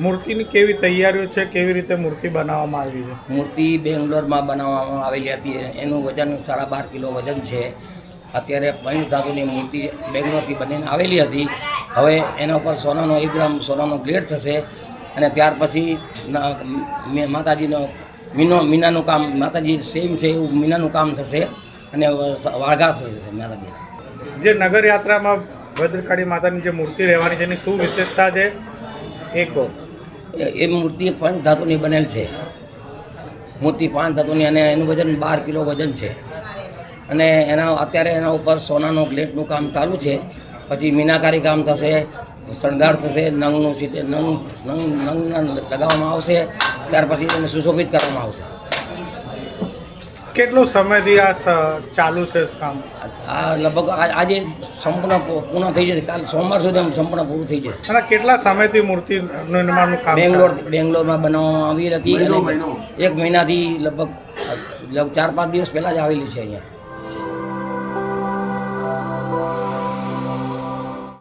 મૂર્તિની કેવી તૈયારીઓ છે, કેવી રીતે મૂર્તિ બનાવવામાં આવી છે? મૂર્તિ બેંગ્લોરમાં બનાવવામાં આવેલી હતી. એનું વજન 12.5 કિલો વજન છે. અત્યારે પંચધાતુની મૂર્તિ બેંગ્લોરથી બનીને આવેલી હતી. હવે એના ઉપર સોનાનો 1 ગ્રામ સોનાનો ગ્લેડ થશે અને ત્યાર પછી માતાજીનો મીનાનું કામ, માતાજી સેમ છે એવું મીનાનું કામ થશે અને વાઘા થશે માતાજી. જે નગરયાત્રામાં ભદ્રકાળી માતાની જે મૂર્તિ રહેવાની છે એની શું વિશેષતા છે એ કહો. એ મૂર્તિ પંચધાતુની બનેલ છે. મૂર્તિ 5 ધાતુની અને એનું વજન 12 કિલો વજન છે અને અત્યારે એના ઉપર સોનાનો ગ્લેટનું કામ ચાલુ છે. પછી મીનાકારી કામ થશે, શણગાર થશે, નંગનું સીટે નંગ લગાવવામાં આવશે. ત્યાર પછી એને સુશોભિત કરવામાં આવશે. કેટલો સમયથી આ ચાલુ છે કામ? આ લગભગ આજે સંપૂર્ણ પૂર્ણ થઈ જશે. કાલ સોમવાર સુધી સંપૂર્ણ પૂરું થઈ જશે. અને કેટલા સમયથી મૂર્તિ નિર્માણનું કામ? બેંગ્લોરમાં બનાવવામાં આવી હતી અને 1 મહિનાથી લગભગ 4-5 દિવસ પહેલાં જ આવેલી છે અહીંયા.